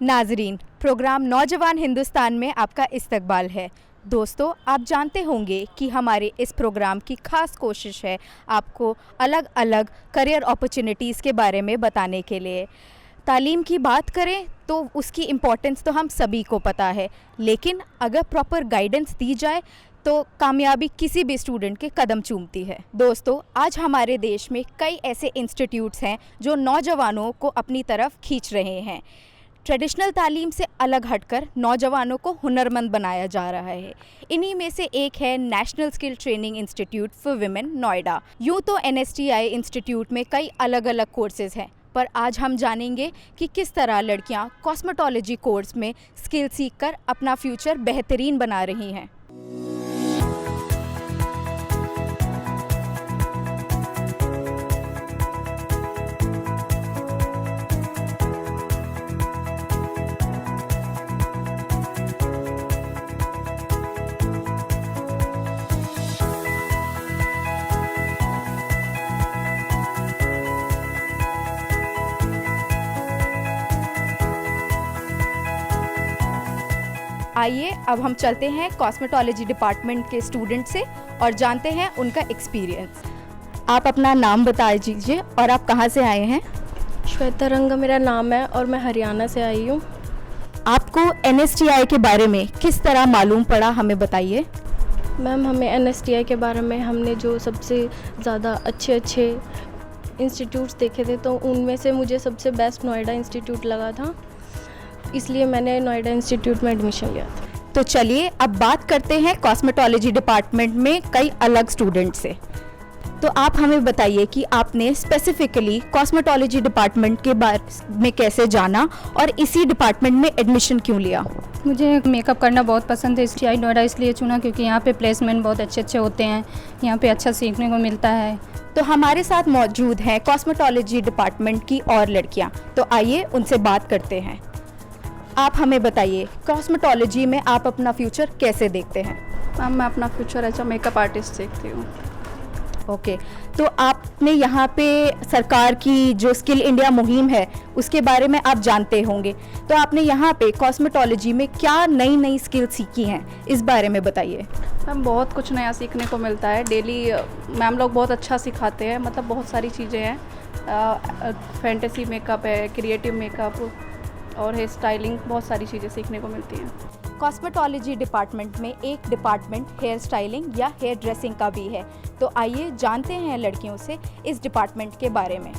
नाजरीन, प्रोग्राम नौजवान हिंदुस्तान में आपका इस्तकबाल है। दोस्तों, आप जानते होंगे कि हमारे इस प्रोग्राम की खास कोशिश है आपको अलग अलग करियर अपॉर्चुनिटीज़ के बारे में बताने के लिए। तालीम की बात करें तो उसकी इम्पोर्टेंस तो हम सभी को पता है, लेकिन अगर प्रॉपर गाइडेंस दी जाए तो कामयाबी किसी भी स्टूडेंट के कदम चूमती है। दोस्तों, आज हमारे देश में कई ऐसे इंस्टीट्यूट्स हैं जो नौजवानों को अपनी तरफ खींच रहे हैं। ट्रेडिशनल तालीम से अलग हटकर नौजवानों को हुनरमंद बनाया जा रहा है। इन्हीं में से एक है national skill training institute for women, Noida. यूँ तो NSTI इंस्टीट्यूट में कई अलग अलग कोर्सेज़ हैं, पर आज हम जानेंगे कि किस तरह लड़कियां कॉस्मेटोलॉजी कोर्स में स्किल सीखकर अपना फ्यूचर बेहतरीन बना रही हैं। आइए अब हम चलते हैं कॉस्मेटोलॉजी डिपार्टमेंट के स्टूडेंट से और जानते हैं उनका एक्सपीरियंस। आप अपना नाम बता दीजिए और आप कहाँ से आए हैं? श्वेता रंगा मेरा नाम है और मैं हरियाणा से आई हूँ। आपको NSTI के बारे में किस तरह मालूम पड़ा, हमें बताइए। मैम, हमें NSTI के बारे में हमने जो सबसे ज़्यादा अच्छे इंस्टीट्यूट्स देखे थे तो उनमें से मुझे सबसे बेस्ट नोएडा इंस्टीट्यूट लगा था, इसलिए मैंने नोएडा इंस्टीट्यूट में एडमिशन लिया था। तो चलिए अब बात करते हैं कॉस्मेटोलॉजी डिपार्टमेंट में कई अलग स्टूडेंट से। तो आप हमें बताइए कि आपने स्पेसिफिकली कॉस्मेटोलॉजी डिपार्टमेंट के बारे में कैसे जाना और इसी डिपार्टमेंट में एडमिशन क्यों लिया? मुझे मेकअप करना बहुत पसंद है। STI नोएडा इसलिए चुना क्योंकि यहाँ पे प्लेसमेंट बहुत अच्छे होते हैं, यहाँ पे अच्छा सीखने को मिलता है। तो हमारे साथ मौजूद हैं कॉस्मेटोलॉजी डिपार्टमेंट की और लड़कियाँ, तो आइए उनसे बात करते हैं। आप हमें बताइए, कॉस्मेटोलॉजी में आप अपना फ्यूचर कैसे देखते हैं? मैम, मैं अपना future as a makeup artist देखती हूँ। ओके, तो आपने यहाँ पे सरकार की जो स्किल इंडिया मुहिम है उसके बारे में आप जानते होंगे, तो आपने यहाँ पे कॉस्मेटोलॉजी में क्या नई नई स्किल सीखी हैं, इस बारे में बताइए। मैम, बहुत कुछ नया सीखने को मिलता है डेली। मैम लोग बहुत अच्छा सिखाते हैं, मतलब बहुत सारी चीज़ें हैं। फैंटेसी मेकअप है, क्रिएटिव मेकअप और हेयर स्टाइलिंग, बहुत सारी चीज़ें सीखने को मिलती हैं। कॉस्मेटोलॉजी डिपार्टमेंट में एक डिपार्टमेंट हेयर स्टाइलिंग या हेयर ड्रेसिंग का भी है, तो आइए जानते हैं लड़कियों से इस डिपार्टमेंट के बारे में।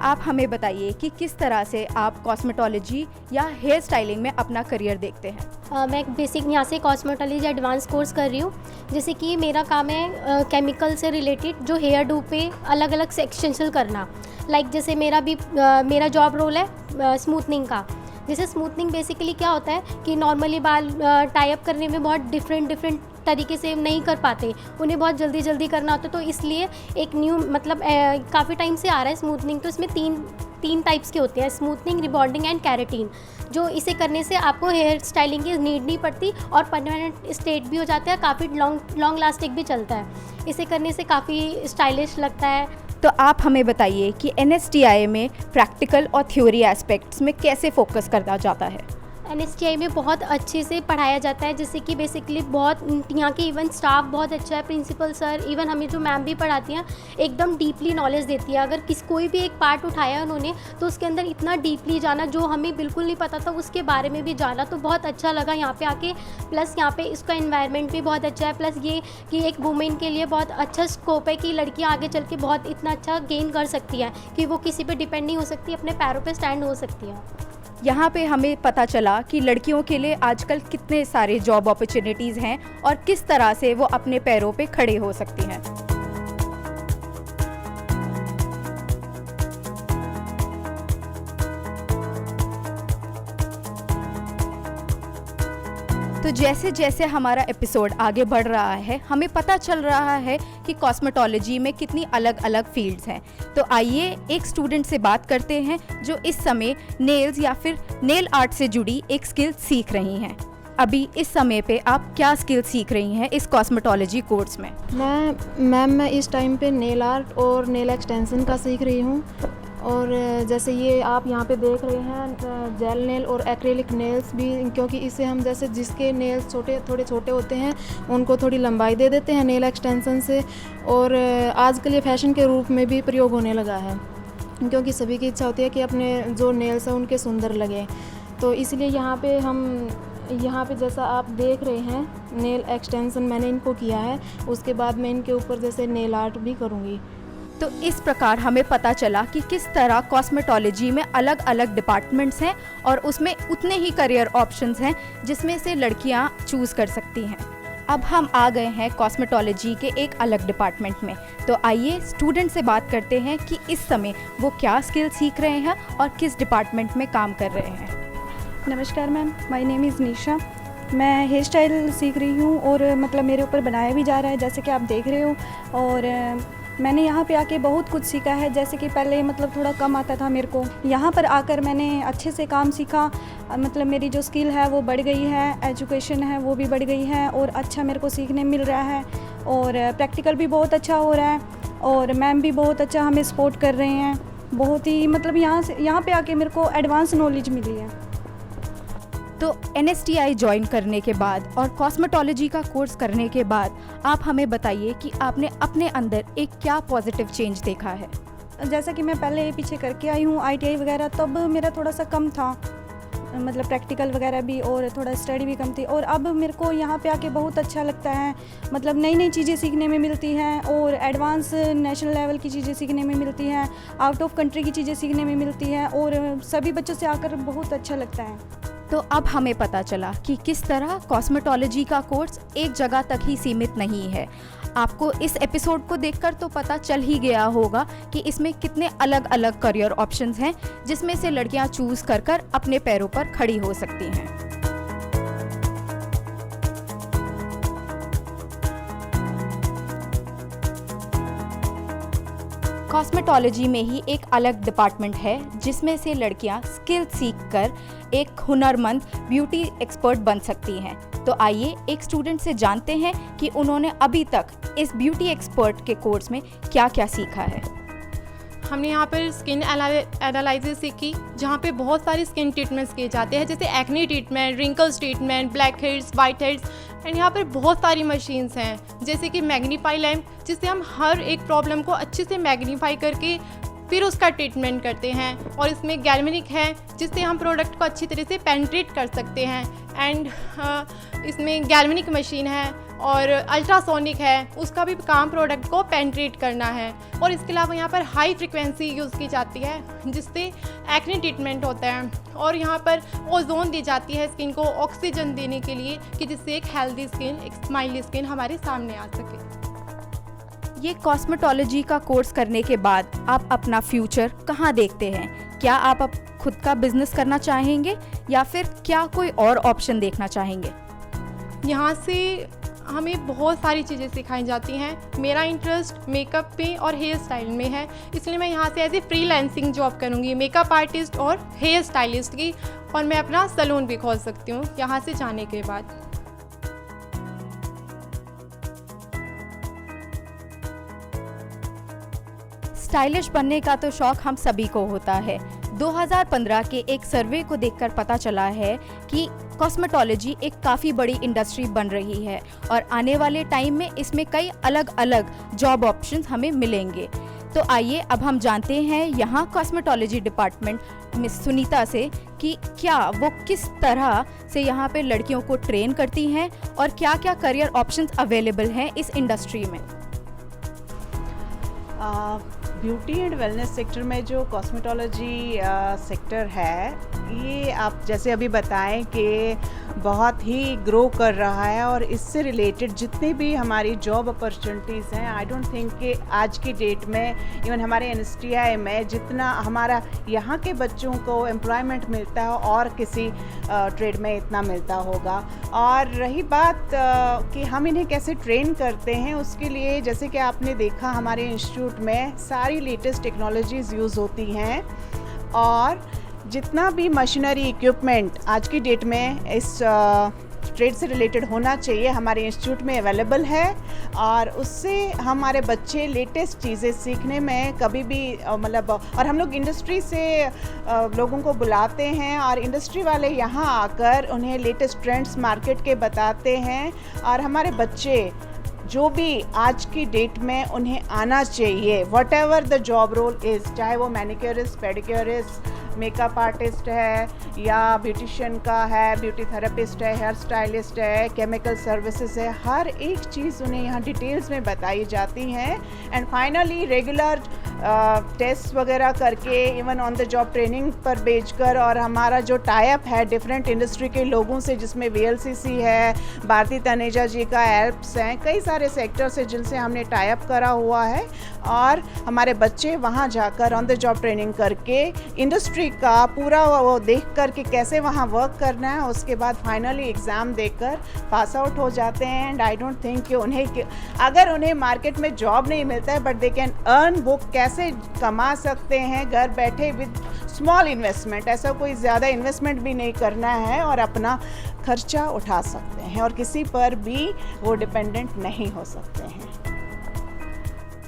आप हमें बताइए कि किस तरह से आप कॉस्मेटोलॉजी या हेयर स्टाइलिंग में अपना करियर देखते हैं। मैं बेसिक यहाँ से कॉस्मेटोलॉजी एडवांस कोर्स कर रही हूँ। जैसे कि मेरा काम है केमिकल से रिलेटेड जो हेयर डू पे अलग अलग सेक्शंस करना। लाइक जैसे मेरा जॉब रोल है स्मूथनिंग का। जैसे स्मूथनिंग बेसिकली क्या होता है कि नॉर्मली बाल टाई अप करने में बहुत डिफरेंट तरीके से नहीं कर पाते, उन्हें बहुत जल्दी करना होता है। तो इसलिए एक न्यू मतलब काफ़ी टाइम से आ रहा है स्मूथनिंग। तो इसमें तीन टाइप्स के होते हैं, स्मूथनिंग, रिबॉन्डिंग एंड केराटिन। जो इसे करने से आपको हेयर स्टाइलिंग की नीड नहीं पड़ती और परमानेंट स्टेट भी हो जाता है, काफ़ी लॉन्ग लास्टिंग भी चलता है। इसे करने से काफ़ी स्टाइलिश लगता है। तो आप हमें बताइए कि NSTI में प्रैक्टिकल और थ्योरी एस्पेक्ट्स में कैसे फोकस करना जाता है? NSTI में बहुत अच्छे से पढ़ाया जाता है। जैसे कि बेसिकली बहुत यहाँ के इवन स्टाफ बहुत अच्छा है, प्रिंसिपल सर, इवन हमें जो मैम भी पढ़ाती हैं एकदम डीपली नॉलेज देती है। अगर कोई भी एक पार्ट उठाया उन्होंने तो उसके अंदर इतना डीपली जाना जो हमें बिल्कुल नहीं पता था उसके बारे में भी जाना, तो बहुत अच्छा लगा यहाँ पे आके। प्लस यहाँ पे इसका एनवायरनमेंट भी बहुत अच्छा है। प्लस ये कि एक वुमेन के लिए बहुत अच्छा स्कोप है कि लड़कियाँ आगे चल के बहुत इतना अच्छा गेन कर सकती हैं कि वो किसी पर डिपेंड नहीं हो सकती, अपने पैरों पर स्टैंड हो सकती है। यहाँ पे हमें पता चला कि लड़कियों के लिए आजकल कितने सारे जॉब अपॉर्चुनिटीज़ हैं और किस तरह से वो अपने पैरों पे खड़े हो सकती हैं। तो जैसे जैसे हमारा एपिसोड आगे बढ़ रहा है, हमें पता चल रहा है कि कॉस्मेटोलॉजी में कितनी अलग अलग फील्ड्स हैं। तो आइए एक स्टूडेंट से बात करते हैं जो इस समय नेल्स या फिर नेल आर्ट से जुड़ी एक स्किल सीख रही हैं। अभी इस समय पे आप क्या स्किल सीख रही हैं इस कॉस्मेटोलॉजी कोर्स में? मैं इस टाइम पे नेल आर्ट और नेल एक्सटेंशन का सीख रही हूँ और जैसे ये आप यहाँ पे देख रहे हैं जेल नेल और एक्रेलिक नेल्स भी, क्योंकि इससे हम जैसे जिसके नेल्स थोड़े छोटे होते हैं उनको थोड़ी लंबाई दे देते हैं नेल एक्सटेंशन से। और आजकल ये फैशन के रूप में भी प्रयोग होने लगा है, क्योंकि सभी की इच्छा होती है कि अपने जो नेल्स हैं उनके सुंदर लगे। तो इसलिए यहाँ पे जैसा आप देख रहे हैं नेल एक्सटेंशन मैंने इनको किया है, उसके बाद मैं इनके ऊपर जैसे नेल आर्ट भी करूँगी। तो इस प्रकार हमें पता चला कि किस तरह कॉस्मेटोलॉजी में अलग अलग डिपार्टमेंट्स हैं और उसमें उतने ही करियर ऑप्शंस हैं जिसमें से लड़कियां चूज़ कर सकती हैं। अब हम आ गए हैं कॉस्मेटोलॉजी के एक अलग डिपार्टमेंट में, तो आइए स्टूडेंट से बात करते हैं कि इस समय वो क्या स्किल सीख रहे हैं और किस डिपार्टमेंट में काम कर रहे हैं। नमस्कार मैम, माय नेम इज़ निशा। मैं हेयर स्टाइल सीख रही हूँ और मतलब मेरे ऊपर बनाया भी जा रहा है जैसे कि आप देख रहे हो। और मैंने यहाँ पे आके बहुत कुछ सीखा है, जैसे कि पहले मतलब थोड़ा कम आता था मेरे को। यहाँ पर आकर मैंने अच्छे से काम सीखा, मतलब मेरी जो स्किल है वो बढ़ गई है, एजुकेशन है वो भी बढ़ गई है और अच्छा मेरे को सीखने मिल रहा है। और प्रैक्टिकल भी बहुत अच्छा हो रहा है और मैम भी बहुत अच्छा हमें सपोर्ट कर रहे हैं। बहुत ही मतलब यहाँ पे आके मेरे को एडवांस नॉलेज मिली है। तो NSTI ज्वाइन करने के बाद और कॉस्मेटोलॉजी का कोर्स करने के बाद आप हमें बताइए कि आपने अपने अंदर एक क्या पॉजिटिव चेंज देखा है। जैसा कि मैं पहले पीछे करके आई हूँ ITI वगैरह, तब मेरा थोड़ा सा कम था, मतलब प्रैक्टिकल वगैरह भी और थोड़ा स्टडी भी कम थी। और अब मेरे को यहाँ पे आके बहुत अच्छा लगता है, मतलब नई नई चीज़ें सीखने में मिलती हैं और एडवांस नेशनल लेवल की चीज़ें सीखने में मिलती हैं, आउट ऑफ कंट्री की चीज़ें सीखने में मिलती हैं और सभी बच्चों से आकर बहुत अच्छा लगता है। तो अब हमें पता चला कि किस तरह कॉस्मेटोलॉजी का कोर्स एक जगह तक ही सीमित नहीं है। आपको इस एपिसोड को देखकर तो पता चल ही गया होगा कि इसमें कितने अलग अलग करियर ऑप्शंस हैं जिसमें से लड़कियां चूज़ कर अपने पैरों पर खड़ी हो सकती हैं। कॉस्मेटोलॉजी में ही एक अलग डिपार्टमेंट है जिसमें से लड़कियां स्किल सीखकर एक हुनरमंद ब्यूटी एक्सपर्ट बन सकती हैं। तो आइए एक स्टूडेंट से जानते हैं कि उन्होंने अभी तक इस ब्यूटी एक्सपर्ट के कोर्स में क्या क्या सीखा है। हमने यहाँ पर स्किन एनालिसिस सीखी, जहाँ पे बहुत सारे स्किन ट्रीटमेंट्स किए जाते हैं, जैसे acne treatment, wrinkles treatment, black heads, white heads. And यहाँ पर बहुत सारी मशीन्स हैं, जैसे कि मैग्नीफाई लैम्प, जिससे हम हर एक प्रॉब्लम को अच्छे से मैग्नीफाई करके फिर उसका ट्रीटमेंट करते हैं। और इसमें गैल्वेनिक है, जिससे हम प्रोडक्ट को अच्छी तरह से पेनिट्रेट कर सकते हैं। एंड इसमें गैल्वेनिक मशीन है और अल्ट्रासोनिक है, उसका भी काम प्रोडक्ट को पेनिट्रेट करना है। और इसके अलावा यहाँ पर हाई फ्रिक्वेंसी यूज़ की जाती है, जिससे एक्ने ट्रीटमेंट होता है। और यहाँ पर ओजोन दी जाती है स्किन को ऑक्सीजन देने के लिए, कि जिससे एक हेल्दी स्किन, एक स्माइली स्किन हमारे सामने आ सके। ये कॉस्मेटोलॉजी का कोर्स करने के बाद आप अपना फ्यूचर कहाँ देखते हैं? क्या आप अब खुद का बिजनेस करना चाहेंगे या फिर क्या कोई और ऑप्शन देखना चाहेंगे? यहाँ से हमें बहुत सारी चीज़ें सिखाई जाती हैं। मेरा इंटरेस्ट मेकअप पे और हेयर स्टाइल में है, इसलिए मैं यहाँ से एज ए फ्रीलांसिंग जॉब करूँगी, मेकअप आर्टिस्ट और हेयर स्टाइलिस्ट की। और मैं अपना सैलून भी खोल सकती हूँ यहाँ से जाने के बाद। स्टाइलिश बनने का तो शौक हम सभी को होता है। 2015 के एक सर्वे को देखकर पता चला है कि कॉस्मेटोलॉजी एक काफ़ी बड़ी इंडस्ट्री बन रही है और आने वाले टाइम में इसमें कई अलग अलग जॉब ऑप्शंस हमें मिलेंगे। तो आइए अब हम जानते हैं यहाँ कॉस्मेटोलॉजी डिपार्टमेंट मिस सुनीता से कि क्या वो किस तरह से यहाँ पे लड़कियों को ट्रेन करती हैं और क्या क्या करियर ऑप्शंस अवेलेबल हैं इस इंडस्ट्री में। ब्यूटी एंड वेलनेस सेक्टर में जो कॉस्मेटोलॉजी सेक्टर है, ये आप जैसे अभी बताएं कि बहुत ही ग्रो कर रहा है। और इससे रिलेटेड जितने भी हमारी जॉब अपॉर्चुनिटीज़ हैं, आई डोंट थिंक कि आज की डेट में इवन हमारे NSTI में जितना हमारा यहाँ के बच्चों को एम्प्लॉयमेंट मिलता है और किसी ट्रेड में इतना मिलता होगा। और रही बात कि हम इन्हें कैसे ट्रेन करते हैं, उसके लिए जैसे कि आपने देखा हमारे इंस्टीट्यूट में सारी लेटेस्ट टेक्नोलॉजीज़ यूज़ होती हैं और जितना भी मशीनरी इक्विपमेंट आज की डेट में इस ट्रेड से रिलेटेड होना चाहिए हमारे इंस्टीट्यूट में अवेलेबल है, और उससे हमारे बच्चे लेटेस्ट चीज़ें सीखने में कभी भी मतलब, और हम लोग इंडस्ट्री से लोगों को बुलाते हैं और इंडस्ट्री वाले यहाँ आकर उन्हें लेटेस्ट ट्रेंड्स मार्केट के बताते हैं, और हमारे बच्चे जो भी आज की डेट में उन्हें आना चाहिए, whatever the job role is, चाहे वो मैनिक्योरिस्ट, पेडिक्योरिस्ट, मेकअप आर्टिस्ट है या ब्यूटिशियन का है, ब्यूटी थेरेपिस्ट है, हेयर स्टाइलिस्ट है, केमिकल सर्विसेज है, हर एक चीज़ उन्हें यहाँ डिटेल्स में बताई जाती हैं। एंड फाइनली रेगुलर टेस्ट वगैरह करके, even on the job training पर भेजकर, और हमारा जो टाइप है डिफरेंट इंडस्ट्री के लोगों से, जिसमें VLCC है, भारती तनेजा जी का एल्प्स हैं, कई सारे सेक्टर्स हैं जिनसे हमने टाइप करा हुआ है, और हमारे बच्चे वहाँ जाकर ऑन द जॉब ट्रेनिंग करके इंडस्ट्री का पूरा वो देख कर के कैसे वहाँ वर्क करना है, उसके बाद फाइनली एग्ज़ाम देकर पास आउट हो जाते हैं। एंड आई डोंट थिंक कि अगर उन्हें मार्केट में जॉब नहीं मिलता है बट दे कैन अर्न, वो कैसे कमा सकते हैं घर बैठे विद स्मॉल इन्वेस्टमेंट, ऐसा कोई ज़्यादा इन्वेस्टमेंट भी नहीं करना है, और अपना खर्चा उठा सकते हैं और किसी पर भी वो डिपेंडेंट नहीं हो सकते हैं।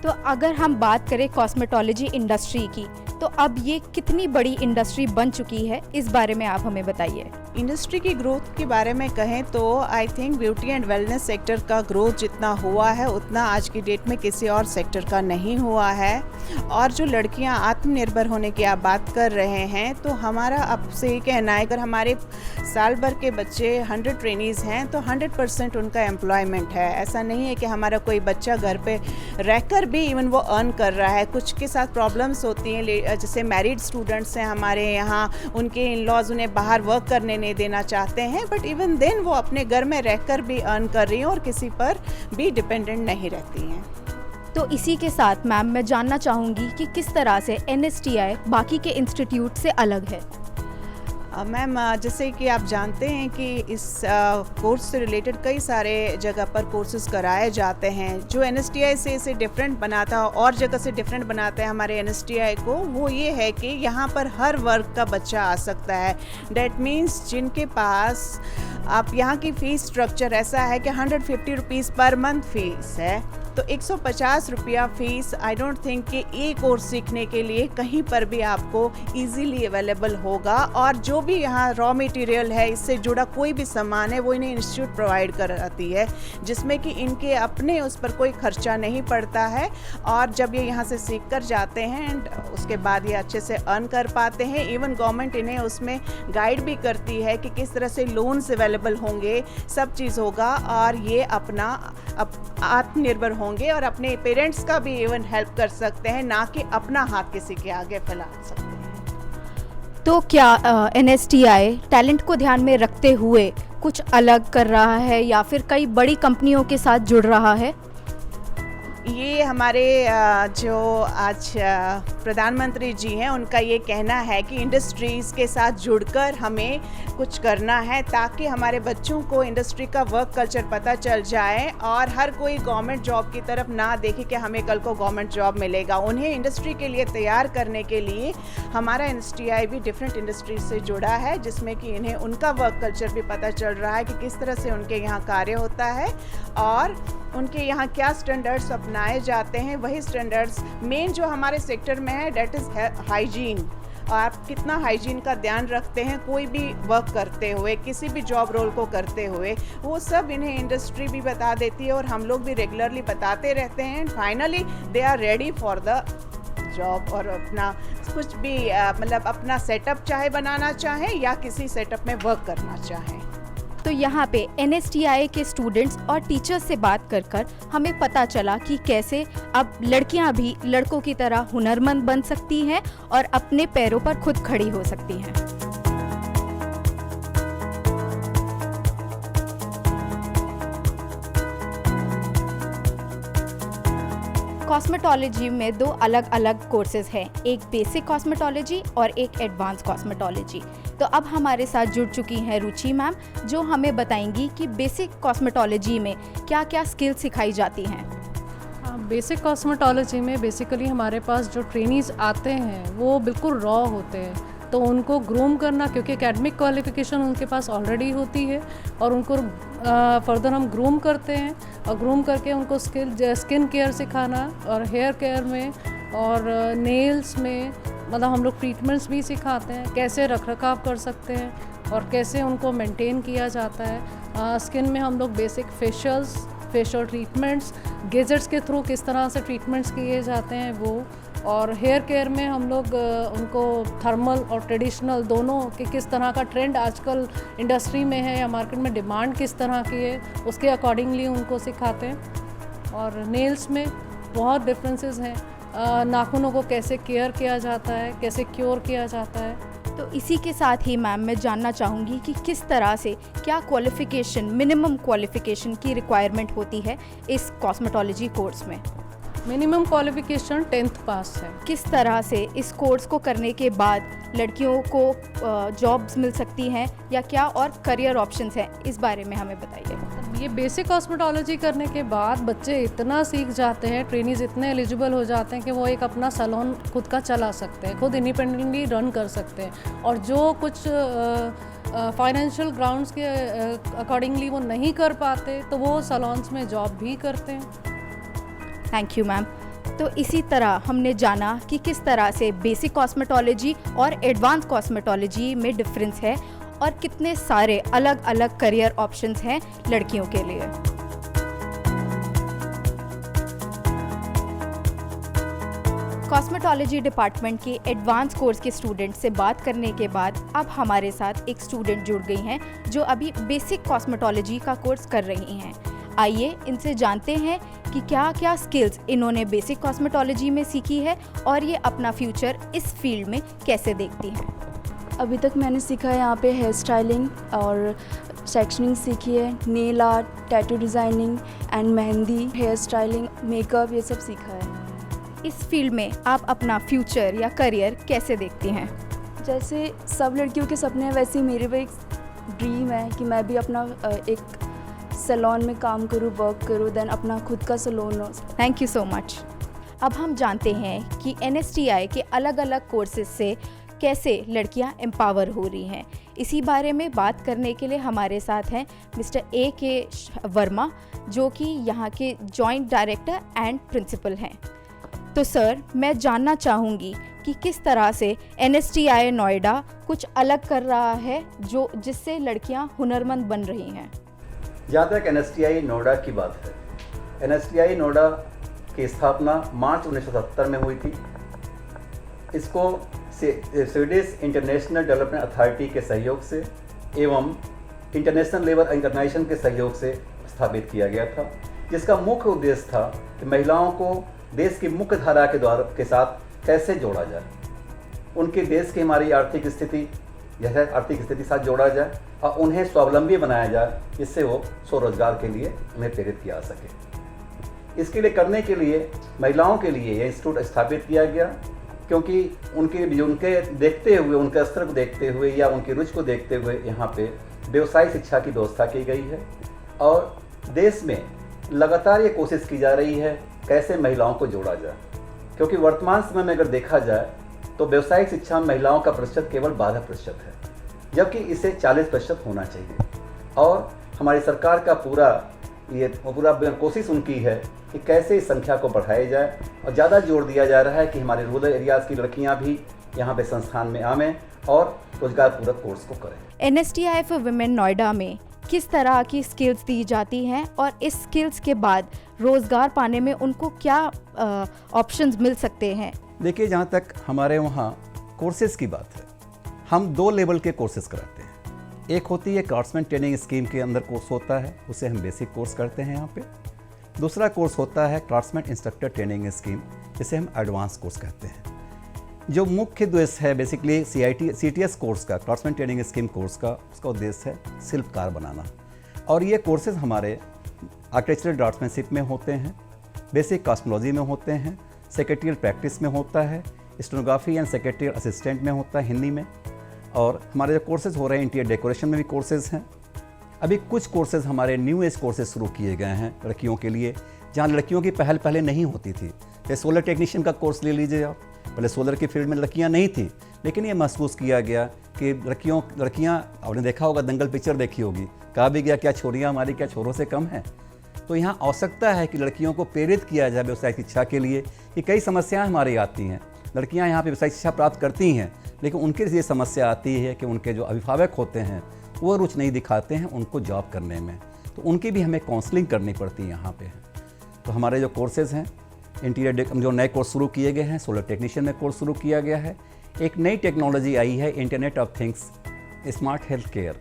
तो अगर हम बात करें कॉस्मेटोलॉजी इंडस्ट्री की, तो अब ये कितनी बड़ी इंडस्ट्री बन चुकी है, इस बारे में आप हमें बताइए। इंडस्ट्री की ग्रोथ के बारे में कहें तो I think beauty and wellness sector का ग्रोथ जितना हुआ है उतना आज की डेट में किसी और सेक्टर का नहीं हुआ है। और जो लड़कियां आत्मनिर्भर होने की आप बात कर रहे हैं, तो हमारा आपसे ये कहना है, अगर हमारे साल भर के बच्चे 100 ट्रेनीज़ हैं तो 100% उनका एम्प्लॉयमेंट है। ऐसा नहीं है कि हमारा कोई बच्चा घर पे रहकर भी इवन वो अर्न कर रहा है। कुछ के साथ प्रॉब्लम्स होती हैं, जैसे मैरिड स्टूडेंट्स हैं हमारे यहाँ, उनके इन लॉज उन्हें बाहर वर्क करने नहीं देना चाहते हैं, बट इवन देन वो अपने घर में रहकर भी अर्न कर रही हैं और किसी पर भी डिपेंडेंट नहीं रहती हैं। तो इसी के साथ मैम मैं जानना चाहूँगी कि किस तरह से NSTI बाकी के इंस्टीट्यूट से अलग है। मैम, जैसे कि आप जानते हैं कि इस कोर्स से रिलेटेड कई सारे जगह पर कोर्सेज कराए जाते हैं। जो NSTI से इसे डिफरेंट बनाता है और जगह से डिफरेंट बनाता है हमारे NSTI को, वो ये है कि यहाँ पर हर वर्ग का बच्चा आ सकता है। डैट मीन्स जिनके पास, आप यहाँ की फ़ीस स्ट्रक्चर ऐसा है कि 150 रुपीज़ पर मंथ फीस है, तो 150 रुपया फ़ीस आई डोंट थिंक कि ये कोर्स सीखने के लिए कहीं पर भी आपको इजीली अवेलेबल होगा। और जो भी यहाँ रॉ मटेरियल है, इससे जुड़ा कोई भी सामान है, वो इन्हें इंस्टीट्यूट प्रोवाइड कराती है, जिसमें कि इनके अपने उस पर कोई खर्चा नहीं पड़ता है। और जब ये यहाँ से सीख कर जाते हैं एंड उसके बाद ये अच्छे से अर्न कर पाते हैं। इवन गवर्नमेंट इन्हें उसमें गाइड भी करती है कि किस तरह से लोन्स अवेलेबल होंगे, सब चीज़ होगा, और ये अपना आत्मनिर्भर होंगे और अपने पेरेंट्स का भी इवन हेल्प कर सकते हैं, ना कि अपना हाथ किसी के आगे फैला सकते हैं। तो क्या NSTI टैलेंट को ध्यान में रखते हुए कुछ अलग कर रहा है या फिर कई बड़ी कंपनियों के साथ जुड़ रहा है? ये हमारे जो आज प्रधानमंत्री जी हैं, उनका ये कहना है कि इंडस्ट्रीज़ के साथ जुड़कर हमें कुछ करना है, ताकि हमारे बच्चों को इंडस्ट्री का वर्क कल्चर पता चल जाए और हर कोई गवर्नमेंट जॉब की तरफ ना देखे कि हमें कल को गवर्नमेंट जॉब मिलेगा। उन्हें इंडस्ट्री के लिए तैयार करने के लिए हमारा NSTI भी डिफरेंट इंडस्ट्रीज से जुड़ा है, जिसमें कि इन्हें उनका वर्क कल्चर भी पता चल रहा है कि किस तरह से उनके यहाँ कार्य होता है और उनके यहाँ क्या स्टैंडर्ड्स अपनाए जाते हैं। वही स्टैंडर्ड्स मेन जो हमारे सेक्टर में है, डेट इज़ हाइजीन। आप कितना हाइजीन का ध्यान रखते हैं कोई भी वर्क करते हुए, किसी भी जॉब रोल को करते हुए, वो सब इन्हें इंडस्ट्री भी बता देती है और हम लोग भी रेगुलरली बताते रहते हैं। And finally they are ready for the job और अपना कुछ भी मतलब अपना सेटअप चाहे बनाना चाहें या किसी सेटअप में वर्क करना चाहें। तो यहाँ पे NSTI के स्टूडेंट्स और टीचर्स से बात कर हमें पता चला कि कैसे अब लड़कियाँ भी लड़कों की तरह हुनरमंद बन सकती हैं और अपने पैरों पर खुद खड़ी हो सकती हैं। कॉस्मेटोलॉजी में दो अलग अलग कोर्सेज हैं, एक बेसिक कॉस्मेटोलॉजी और एक एडवांस कॉस्मेटोलॉजी। तो अब हमारे साथ जुड़ चुकी हैं रुचि मैम, जो हमें बताएंगी कि बेसिक कॉस्मेटोलॉजी में क्या क्या स्किल सिखाई जाती हैं। बेसिक कॉस्मेटोलॉजी में बेसिकली हमारे पास जो ट्रेनीज़ आते हैं वो बिल्कुल रॉ होते हैं, तो उनको ग्रूम करना, क्योंकि एकेडमिक क्वालिफिकेशन उनके पास ऑलरेडी होती है, और उनको फर्दर हम ग्रूम करते हैं और ग्रूम करके उनको स्किन केयर सिखाना और हेयर केयर में और नेल्स में, मतलब हम लोग ट्रीटमेंट्स भी सिखाते हैं, कैसे रख रखाव कर सकते हैं और कैसे उनको मेंटेन किया जाता है। स्किन में हम लोग बेसिक फेशियल ट्रीटमेंट्स, गेजेट्स के थ्रू किस तरह से ट्रीटमेंट्स किए जाते हैं वो, और हेयर केयर में हम लोग उनको थर्मल और ट्रेडिशनल दोनों के किस तरह का ट्रेंड आजकल इंडस्ट्री में है या मार्केट में डिमांड किस तरह की है, उसके अकॉर्डिंगली उनको सिखाते हैं। और नेल्स में बहुत डिफरेंसेस हैं, नाखूनों को कैसे केयर किया जाता है, कैसे क्योर किया जाता है। तो इसी के साथ ही मैम मैं जानना चाहूँगी कि किस तरह से, क्या क्वालिफ़िकेशन, मिनिमम क्वालिफ़िकेशन की रिक्वायरमेंट होती है इस कॉस्मेटोलॉजी कोर्स में? मिनिमम क्वालिफिकेशन 10th पास है। किस तरह से इस कोर्स को करने के बाद लड़कियों को जॉब्स मिल सकती हैं या क्या और करियर ऑप्शंस हैं, इस बारे में हमें बताइए। ये बेसिक कॉस्मेटोलॉजी करने के बाद बच्चे इतना सीख जाते हैं, ट्रेनीज इतने एलिजिबल हो जाते हैं कि वो एक अपना सैलून खुद का चला सकते हैं, खुद इंडिपेंडेंटली रन कर सकते हैं, और जो कुछ फाइनेंशियल ग्राउंड्स के अकॉर्डिंगली वो नहीं कर पाते तो वो सैलून्स में जॉब भी करते हैं। Thank you ma'am. तो इसी तरह हमने जाना कि किस तरह से बेसिक कॉस्मेटोलॉजी और एडवांस कॉस्मेटोलॉजी में डिफरेंस है और कितने सारे अलग अलग करियर ऑप्शंस हैं लड़कियों के लिए। कॉस्मेटोलॉजी डिपार्टमेंट के एडवांस कोर्स के स्टूडेंट से बात करने के बाद अब हमारे साथ एक स्टूडेंट जुड़ गई हैं जो अभी बेसिक कॉस्मेटोलॉजी का कोर्स कर रही हैं। आइए इनसे जानते हैं कि क्या क्या स्किल्स इन्होंने बेसिक कॉस्मेटोलॉजी में सीखी है और ये अपना फ्यूचर इस फील्ड में कैसे देखती हैं। अभी तक मैंने सीखा है यहाँ पे हेयर स्टाइलिंग और सेक्शनिंग सीखी है, nail art, tattoo designing and mehndi, hair styling, makeup, ये सब सीखा है। इस फील्ड में आप अपना फ्यूचर या करियर कैसे देखती हैं? जैसे सब लड़कियों के सपने हैं वैसे ही मेरे भी एक ड्रीम है कि मैं भी अपना एक सैलून में काम करूँ, वर्क करूँ, देन अपना खुद का सैलून हो। Thank you so much. अब हम जानते हैं कि NSTI के अलग अलग कोर्सेज से कैसे लड़कियां एम्पावर हो रही हैं। इसी बारे में बात करने के लिए हमारे साथ हैं मिस्टर AK वर्मा, जो कि यहाँ के जॉइंट डायरेक्टर एंड प्रिंसिपल हैं। तो सर, मैं जानना चाहूँगी कि किस तरह से NSTI नोएडा कुछ अलग कर रहा है जो जिससे लड़कियां हुनरमंद बन रही हैं। जहाँ तक NSTI नोएडा की बात है, NSTI नोएडा की स्थापना मार्च 1970 में हुई थी। इसको स्वीडिश इंटरनेशनल डेवलपमेंट अथॉरिटी के सहयोग से एवं इंटरनेशनल लेबर ऑर्गेनाइजेशन के सहयोग से स्थापित किया गया था, जिसका मुख्य उद्देश्य था कि महिलाओं को देश की मुख्य धारा के साथ कैसे जोड़ा जाए, उनके देश की हमारी आर्थिक स्थिति साथ जोड़ा जाए और उन्हें स्वावलंबी बनाया जाए, जिससे वो स्वरोजगार के लिए उन्हें प्रेरित किया जा सके। इसके लिए करने के लिए महिलाओं के लिए यह इंस्टीट्यूट स्थापित किया गया, क्योंकि उनके देखते हुए, उनके स्तर को देखते हुए या उनकी रुचि को देखते हुए यहाँ पे व्यवसाय शिक्षा की व्यवस्था की गई है। और देश में लगातार ये कोशिश की जा रही है कैसे महिलाओं को जोड़ा जाए, क्योंकि वर्तमान समय में अगर देखा जाए तो व्यवसायिक शिक्षा में महिलाओं का प्रतिशत केवल 12% है, जबकि इसे 40% होना चाहिए। और हमारी सरकार का पूरा कोशिश उनकी है कि कैसे इस संख्या को बढ़ाया जाए, और ज़्यादा जोर दिया जा रहा है कि हमारे रूरल एरियाज़ की लड़कियां भी यहाँ पे संस्थान में आवें और रोजगार पूरक कोर्स को करें। NSTI फॉर वुमेन नोएडा में किस तरह की स्किल्स दी जाती हैं और इस स्किल्स के बाद रोज़गार पाने में उनको क्या ऑप्शंस मिल सकते हैं? देखिए, जहाँ तक हमारे वहाँ कोर्सेज की बात है, हम 2 लेवल के कोर्सेज कराते हैं। एक होती है क्राफ्ट्समैन ट्रेनिंग स्कीम के अंदर कोर्स होता है, उसे हम बेसिक कोर्स करते हैं यहाँ पे। दूसरा कोर्स होता है क्राफ्ट्समैन इंस्ट्रक्टर ट्रेनिंग स्कीम, जिसे हम एडवांस कोर्स कहते हैं। जो मुख्य उद्देश्य है बेसिकली CTS कोर्स का, क्राफ्ट्समैन ट्रेनिंग स्कीम कोर्स का, उसका उद्देश्य है शिल्पकार बनाना। और ये कोर्सेज हमारे आर्किटेक्चरल ड्राफ्ट्समैनशिप में होते हैं, बेसिक कॉस्मेटोलॉजी में होते हैं, सेक्रेटरियल प्रैक्टिस में होता है, स्टेनोग्राफी एंड सेक्रेटरियल असिस्टेंट में होता है हिंदी में, और हमारे जो कोर्सेज हो रहे हैं इंटीरियर डेकोरेशन में भी कोर्सेज हैं। अभी कुछ कोर्सेज हमारे न्यू एज कोर्सेज शुरू किए गए हैं लड़कियों के लिए, जहाँ लड़कियों की पहले नहीं होती थी। जैसे सोलर टेक्नीशियन का कोर्स ले लीजिए आप, पहले सोलर की फील्ड में लड़कियां नहीं थीं, लेकिन ये महसूस किया गया कि लड़कियां आपने देखा होगा, दंगल पिक्चर देखी होगी, कहा भी गया क्या छोरियां हमारी क्या छोरों से कम हैं। तो यहाँ आवश्यकता है कि लड़कियों को प्रेरित किया जाए व्यवसायिक शिक्षा के लिए, कि कई समस्याएं हमारी आती हैं। लड़कियां यहाँ पे व्यवसायिक शिक्षा प्राप्त करती हैं, लेकिन उनके लिए समस्या आती है कि उनके जो अभिभावक होते हैं वो रुचि नहीं दिखाते हैं उनको जॉब करने में, तो उनकी भी हमें काउंसलिंग करनी पड़ती है यहाँ पे। तो हमारे जो कोर्सेज़ हैं, इंटीरियर जो नए कोर्स शुरू किए गए हैं, सोलर टेक्नीशियन में कोर्स शुरू किया गया है। एक नई टेक्नोलॉजी आई है, internet of things, smart health care,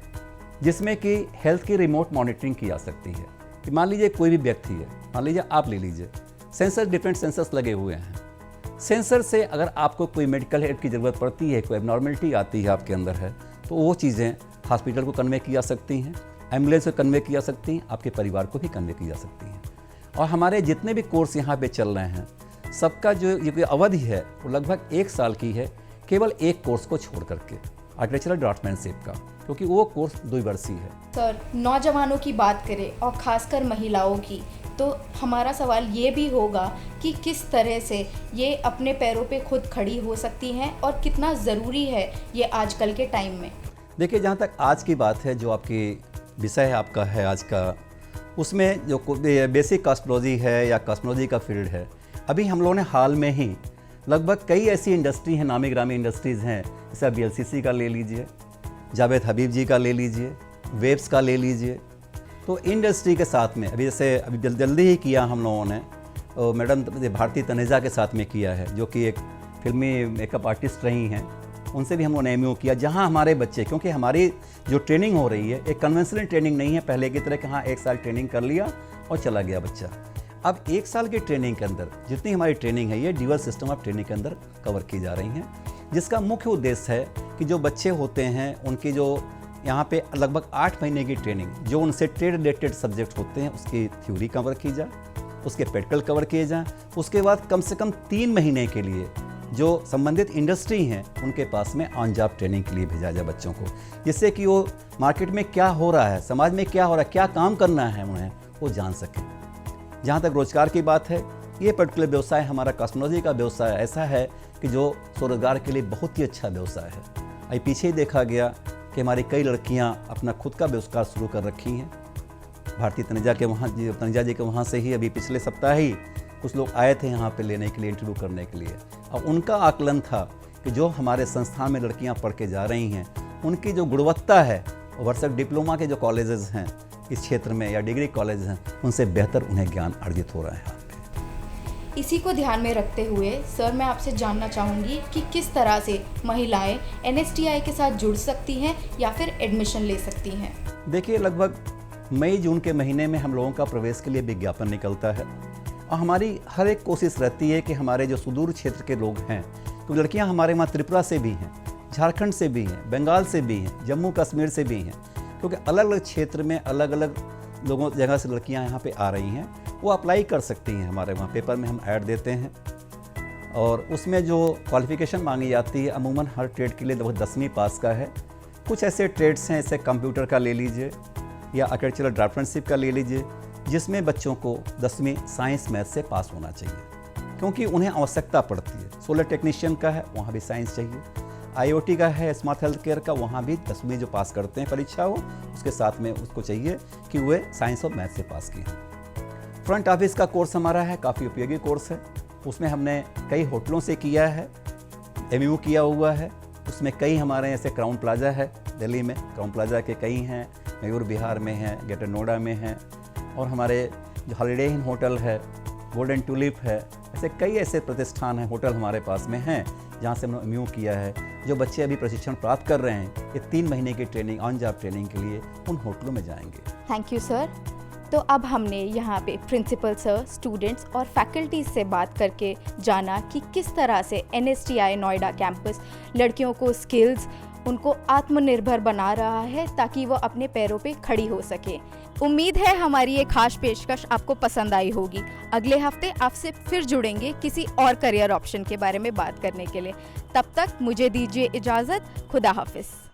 जिसमें कि हेल्थ की रिमोट मॉनिटरिंग की जा सकती है। कि मान लीजिए कोई भी व्यक्ति है, मान लीजिए आप ले लीजिए, सेंसर, डिफरेंट सेंसर्स लगे हुए हैं। सेंसर से अगर आपको कोई मेडिकल हेल्प की ज़रूरत पड़ती है, कोई एबनॉर्मलिटी आती है आपके अंदर है, तो वो चीज़ें हॉस्पिटल को कन्वे की जा सकती हैं, एम्बुलेंस को कन्वे की जा सकती हैं, आपके परिवार को भी कन्वे की जा सकती हैं। और हमारे जितने भी कोर्स यहाँ पे चल रहे हैं, सबका जो ये अवधि है वो लगभग 1 साल की है, केवल एक कोर्स को छोड़ करके, आर्किटेक्चरल ड्राफ्टमैनशिप का, क्योंकि वो कोर्स 2 वर्षीय है। सर, नौजवानों की बात करें और ख़ासकर महिलाओं की, तो हमारा सवाल ये भी होगा कि किस तरह से ये अपने पैरों पे खुद खड़ी हो सकती हैं और कितना ज़रूरी है ये आजकल के टाइम में। देखिए, जहाँ तक आज की बात है, जो आपकी विषय है आपका है आज का, उसमें जो बेसिक कॉस्मोलॉजी है या कॉस्मोलॉजी का फील्ड है, अभी हम लोगों ने हाल में ही लगभग कई ऐसी इंडस्ट्री हैं, नामी ग्रामी इंडस्ट्रीज़ हैं, जैसे BLCC का ले लीजिए, जावेद हबीब जी का ले लीजिए, वेब्स का ले लीजिए। तो इंडस्ट्री के साथ में अभी जल्दी ही किया हम लोगों ने, मैडम भारती तनेजा के साथ में किया है, जो कि एक फिल्मी मेकअप आर्टिस्ट रही हैं, उनसे भी हम लोगों ने MU किया, जहां हमारे बच्चे, क्योंकि हमारी जो ट्रेनिंग हो रही है एक कन्वेंशनल ट्रेनिंग नहीं है पहले की तरह कि हाँ 1 साल ट्रेनिंग कर लिया और चला गया बच्चा। अब 1 साल की ट्रेनिंग के अंदर जितनी हमारी ट्रेनिंग है, ये ड्यूअल सिस्टम ऑफ ट्रेनिंग के अंदर कवर की जा रही हैं, जिसका मुख्य उद्देश्य है कि जो बच्चे होते हैं उनकी जो यहाँ पे लगभग 8 महीने की ट्रेनिंग, जो उनसे ट्रेड रिलेटेड सब्जेक्ट होते हैं उसकी थ्योरी कवर की जाए, उसके प्रैक्टिकल कवर किए जाएँ। उसके बाद कम से कम 3 महीने के लिए जो संबंधित इंडस्ट्री हैं उनके पास में ऑन जॉब ट्रेनिंग के लिए भेजा जाए बच्चों को, जिससे कि वो मार्केट में क्या हो रहा है, समाज में क्या हो रहा है, क्या काम करना है उन्हें, वो जान सकें। जहाँ तक रोजगार की बात है, ये पर्टिकुलर व्यवसाय हमारा कॉस्मोलॉजी का व्यवसाय ऐसा है कि जो स्वरोजगार के लिए बहुत ही अच्छा व्यवसाय है। अभी पीछे ही देखा गया कि हमारी कई लड़कियां अपना खुद का व्यवसाय शुरू कर रखी हैं। भारती तनेजा जी के वहाँ से ही अभी पिछले सप्ताह ही कुछ लोग आए थे यहाँ पे लेने के लिए, इंटरव्यू करने के लिए। और उनका आकलन था कि जो हमारे संस्थान में लड़कियाँ पढ़ के जा रही हैं, उनकी जो गुणवत्ता है, वर्षक डिप्लोमा के जो कॉलेजेस हैं इस क्षेत्र में या डिग्री कॉलेज हैं, उनसे बेहतर उन्हें ज्ञान अर्जित हो रहा है यहाँ पे। इसी को ध्यान में रखते हुए सर, मैं आपसे जानना चाहूँगी कि किस तरह से महिलाएं NSTI के साथ जुड़ सकती हैं या फिर एडमिशन ले सकती हैं। देखिए, लगभग मई जून के महीने में हम लोगों का प्रवेश के लिए विज्ञापन निकलता है, और हमारी हर एक कोशिश रहती है कि हमारे जो सुदूर क्षेत्र के लोग हैं, तो लड़कियां हमारे वहाँ त्रिपुरा से भी हैं, झारखंड से भी हैं, बंगाल से भी हैं, जम्मू कश्मीर से भी हैं, क्योंकि अलग अलग क्षेत्र में अलग अलग जगह से लड़कियां यहाँ पे आ रही हैं। वो अप्लाई कर सकती हैं, हमारे वहाँ पेपर में हम ऐड देते हैं, और उसमें जो क्वालिफ़िकेशन मांगी जाती है अमूमन हर ट्रेड के लिए लगभग 10वीं पास का है। कुछ ऐसे ट्रेड्स हैं, जैसे कंप्यूटर का ले लीजिए या आर्किटेक्चरल ड्राफ्टमैनशिप का ले लीजिए, जिसमें बच्चों को 10वीं साइंस मैथ से पास होना चाहिए, क्योंकि उन्हें आवश्यकता पड़ती है। सोलर टेक्नीशियन का है, वहाँ भी साइंस चाहिए। IoT का है, स्मार्ट हेल्थ केयर का, वहाँ भी 10वीं जो पास करते हैं परीक्षा हो, उसके साथ में उसको चाहिए कि वे साइंस और मैथ से पास किए हैं। फ्रंट ऑफिस का कोर्स हमारा है, काफ़ी उपयोगी कोर्स है। उसमें हमने कई होटलों से किया है, MU किया हुआ है। उसमें कई हमारे जैसे क्राउन प्लाजा है दिल्ली में, क्राउन प्लाजा के कई हैं, मयूर बिहार में हैं, ग्रेटर नोएडा में हैं, और हमारे जो हॉलीडे इन होटल है, गोल्डन टूलिप है, ऐसे कई ऐसे प्रतिष्ठान हैं, होटल हमारे पास में हैं, जहाँ से हमने MU किया है। जो बच्चे अभी प्रशिक्षण प्राप्त कर रहे हैं, ये 3 महीने की ट्रेनिंग, ऑन जॉब ट्रेनिंग के लिए उन होटलों में जाएंगे। Thank you sir. तो अब हमने यहाँ पे प्रिंसिपल सर, स्टूडेंट्स और फैकल्टीज से बात करके जाना कि किस तरह से NSTI नोएडा कैंपस लड़कियों को स्किल्स, उनको आत्मनिर्भर बना रहा है ताकि वो अपने पैरों पे खड़ी हो सके। उम्मीद है हमारी ये खास पेशकश आपको पसंद आई होगी। अगले हफ्ते आपसे फिर जुड़ेंगे किसी और करियर ऑप्शन के बारे में बात करने के लिए। तब तक मुझे दीजिए इजाज़त। खुदा हाफिज़।